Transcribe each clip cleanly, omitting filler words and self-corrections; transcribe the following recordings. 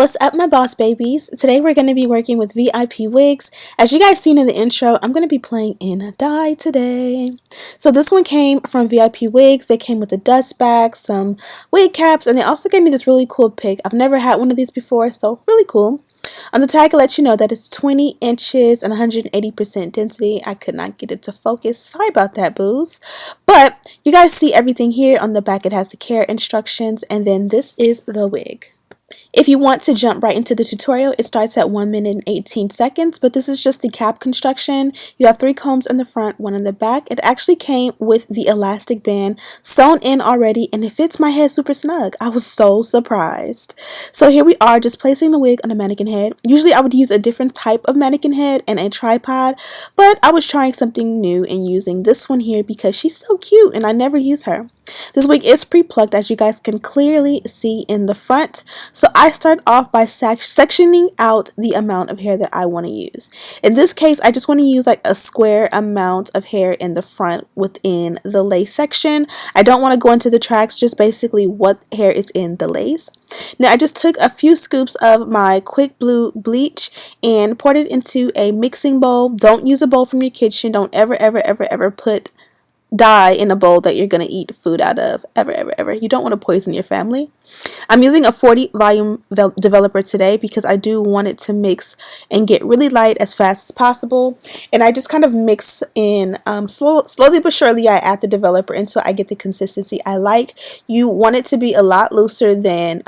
What's up, my boss babies? Today we're going to be working with VIP wigs. As you guys seen in the intro, I'm going to be playing in a dye today. So this one came from VIP Wigs. They came with a dust bag, some wig caps, and they also gave me this really cool pick. I've never had one of these before, so really cool. On the tag, it lets you know that it's 20 inches and 180% density. I could not get it to focus. Sorry about that, booze. But you guys see everything here. On the back, it has the care instructions, and then this is the wig. If you want to jump right into the tutorial, it starts at 1 minute and 18 seconds, but this is just the cap construction. You have 3 combs in the front, 1 in the back. It actually came with the elastic band sewn in already, and it fits my head super snug. I was so surprised. So here we are, just placing the wig on a mannequin head. Usually I would use a different type of mannequin head and a tripod, but I was trying something new and using this one here because she's so cute and I never use her. This wig is pre-plucked, as you guys can clearly see in the front. So I start off by sectioning out the amount of hair that I want to use. In this case, I just want to use like a square amount of hair in the front within the lace section. I don't want to go into the tracks, just basically what hair is in the lace. Now I just took a few scoops of my quick blue bleach and poured it into a mixing bowl. Don't use a bowl from your kitchen. Don't ever put dye in a bowl that you're going to eat food out of. Ever. You don't want to poison your family. I'm using a 40 volume developer today because I do want it to mix and get really light as fast as possible. And I just kind of mix in slowly but surely. I add the developer until I get the consistency I like. You want it to be a lot looser than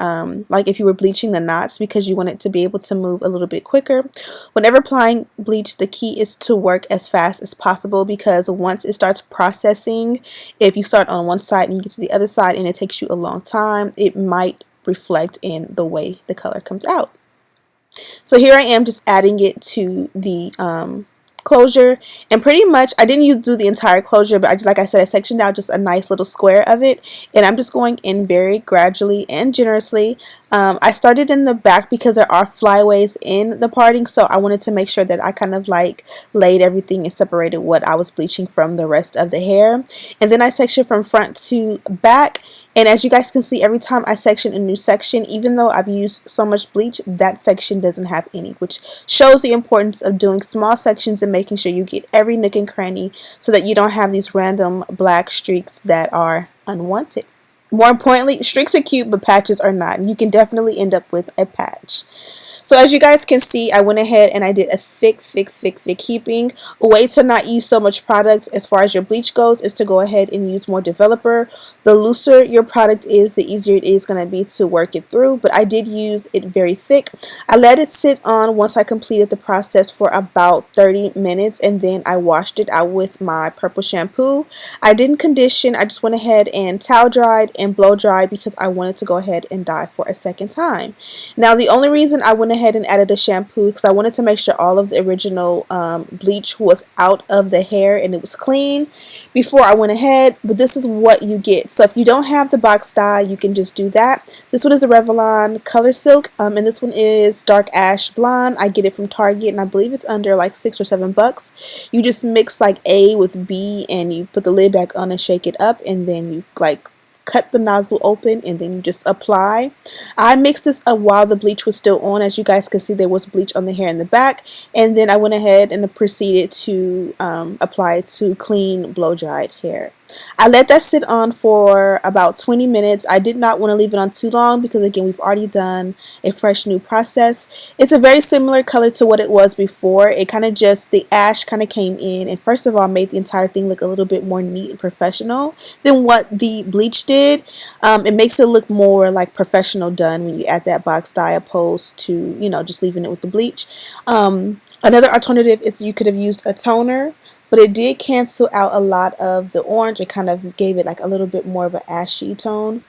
like if you were bleaching the knots, because you want it to be able to move a little bit quicker. Whenever applying bleach, the key is to work as fast as possible, because once it starts processing, if you start on one side and you get to the other side and it takes you a long time, it might reflect in the way the color comes out. So here I am just adding it to the closure, and pretty much I didn't do the entire closure, but like I said, I sectioned out just a nice little square of it, and I'm just going in very gradually and generously. I started in the back because there are flyaways in the parting, so I wanted to make sure that I kind of like laid everything and separated what I was bleaching from the rest of the hair. And then I sectioned from front to back, and as you guys can see, every time I section a new section, even though I've used so much bleach, that section doesn't have any, which shows the importance of doing small sections and making sure you get every nook and cranny so that you don't have these random black streaks that are unwanted. More importantly, streaks are cute, but patches are not, and you can definitely end up with a patch. So as you guys can see, I went ahead and I did a thick heaping. A way to not use so much product as far as your bleach goes is to go ahead and use more developer. The looser your product is, the easier it is going to be to work it through, but I did use it very thick. I let it sit on once I completed the process for about 30 minutes, and then I washed it out with my purple shampoo. I didn't condition, I just went ahead and towel dried and blow dried because I wanted to go ahead and dye for a second time. Now the only reason I went ahead and added a shampoo because I wanted to make sure all of the original bleach was out of the hair and it was clean before I went ahead, but this is what you get. So if you don't have the box dye, you can just do that. This one is a Revlon Color Silk, and this one is Dark Ash Blonde. I get it from Target, and I believe it's under like $6 or $7. You just mix like A with B and you put the lid back on and shake it up, and then you like cut the nozzle open and then you just apply. I mixed this up while the bleach was still on. As you guys can see, there was bleach on the hair in the back, and then I went ahead and proceeded to apply it to clean blow dried hair. I let that sit on for about 20 minutes. I did not want to leave it on too long because, again, we've already done a fresh new process. It's a very similar color to what it was before. It kind of just, the ash kind of came in and first of all made the entire thing look a little bit more neat and professional than what the bleach did. It makes it look more like professional done when you add that box dye opposed to, you know, just leaving it with the bleach. Another alternative is you could have used a toner, but it did cancel out a lot of the orange. It kind of gave it like a little bit more of an ashy tone,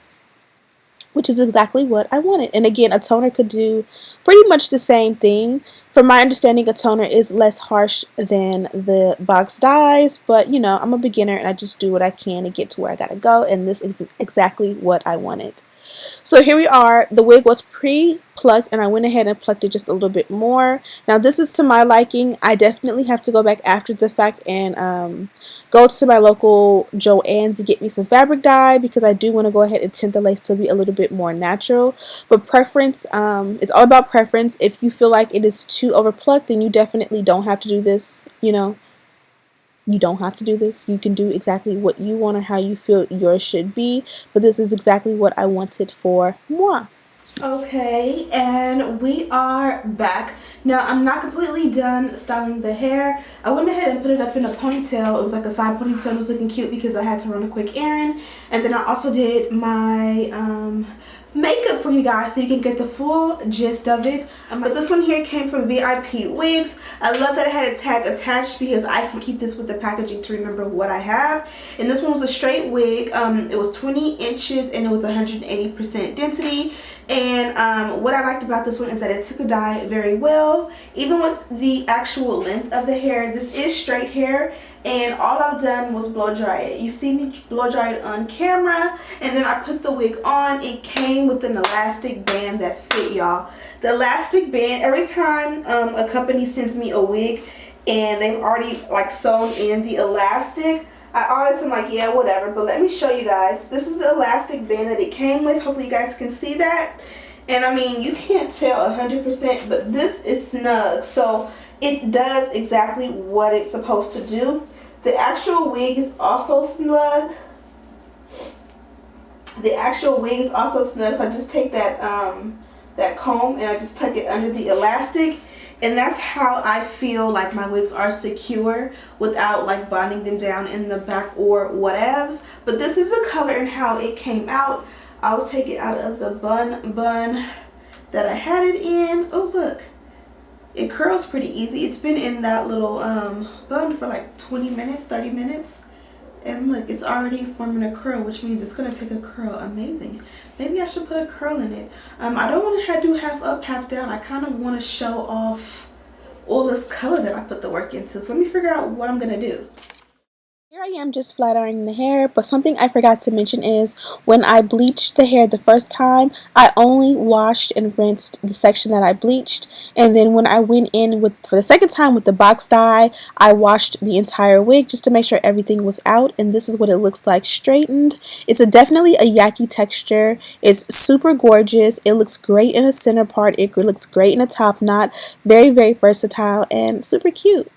which is exactly what I wanted. And again, a toner could do pretty much the same thing. From my understanding, a toner is less harsh than the box dyes, but you know, I'm a beginner and I just do what I can to get to where I gotta go, and this is exactly what I wanted. So here we are. The wig was pre-plucked and I went ahead and plucked it just a little bit more. Now this is to my liking. I definitely have to go back after the fact and go to my local Joann's to get me some fabric dye, because I do want to go ahead and tint the lace to be a little bit more natural. But preference, it's all about preference. If you feel like it is too overplucked, then you definitely don't have to do this, you know. You don't have to do this. You can do exactly what you want or how you feel yours should be. But this is exactly what I wanted for moi. Okay, and we are back. Now, I'm not completely done styling the hair. I went ahead and put it up in a ponytail. It was like a side ponytail. It was looking cute because I had to run a quick errand. And then I also did my makeup for you guys so you can get the full gist of it. But this one here came from VIP Wigs. I love that I had a tag attached because I can keep this with the packaging to remember what I have. And this one was a straight wig. It was 20 inches and it was 180% density. And what I liked about this one is that it took the dye very well. Even with the actual length of the hair, this is straight hair. And all I've done was blow dry it. You see me blow dry it on camera, and then I put the wig on. It came with an elastic band that fit, y'all. The elastic band, every time a company sends me a wig and they've already like sewn in the elastic, I always am like, yeah, whatever. But let me show you guys. This is the elastic band that it came with. Hopefully you guys can see that. And I mean, you can't tell 100%, but this is snug. So it does exactly what it's supposed to do. The actual wig is also snug. The actual wig is also snug. So I just take that that comb and I just tuck it under the elastic. And that's how I feel like my wigs are secure without like bonding them down in the back or whatevs. But this is the color and how it came out. I'll take it out of the bun that I had it in. Oh, look. It curls pretty easy. It's been in that little bun for like 20 minutes, 30 minutes. And look, it's already forming a curl, which means it's going to take a curl. Amazing. Maybe I should put a curl in it. I don't want to do half up, half down. I kind of want to show off all this color that I put the work into. So let me figure out what I'm going to do. Here I am just flat ironing the hair, but something I forgot to mention is when I bleached the hair the first time, I only washed and rinsed the section that I bleached, and then when I went in for the second time with the box dye, I washed the entire wig just to make sure everything was out, and this is what it looks like straightened. It's definitely a Yaki texture. It's super gorgeous. It looks great in the center part. It looks great in a top knot. Very, very versatile and super cute.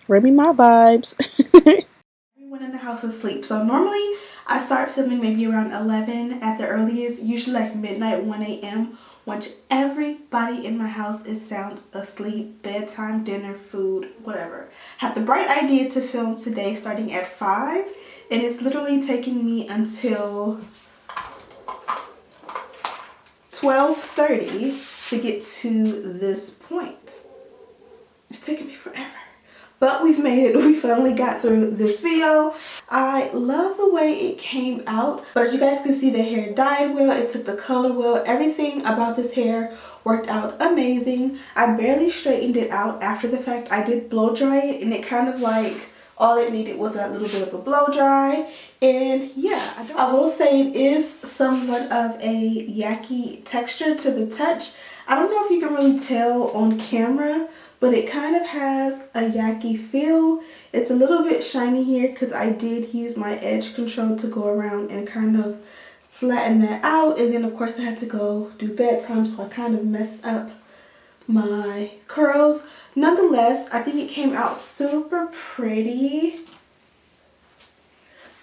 Remy my vibes. In the house asleep. So normally I start filming maybe around 11 at the earliest, usually like midnight, 1 a.m. once everybody in my house is sound asleep, bedtime, dinner, food, whatever. Had the bright idea to film today starting at 5, and it's literally taking me until 12:30 to get to this point. It's taking me forever. But we've made it. We finally got through this video. I love the way it came out. But as you guys can see, the hair dyed well. It took the color well. Everything about this hair worked out amazing. I barely straightened it out after the fact. I did blow dry it, and it kind of like all it needed was that little bit of a blow dry. And yeah, I will say it is somewhat of a Yaki texture to the touch. I don't know if you can really tell on camera, but it kind of has a Yaki feel. It's a little bit shiny here because I did use my edge control to go around and kind of flatten that out. And then of course I had to go do bedtime, so I kind of messed up my curls. Nonetheless, I think it came out super pretty.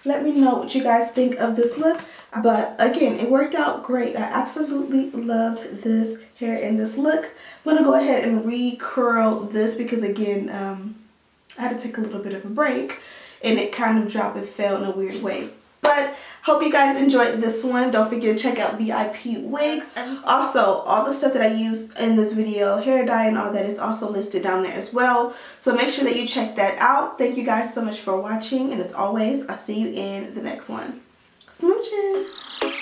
Let me know what you guys think of this look. But again, it worked out great. I absolutely loved this hair and this look. I'm going to go ahead and re-curl this because again, I had to take a little bit of a break and it kind of dropped and fell in a weird way. But hope you guys enjoyed this one. Don't forget to check out VIP Wigs. Also, all the stuff that I used in this video, hair dye and all that, is also listed down there as well. So make sure that you check that out. Thank you guys so much for watching. And as always, I'll see you in the next one. Smooches!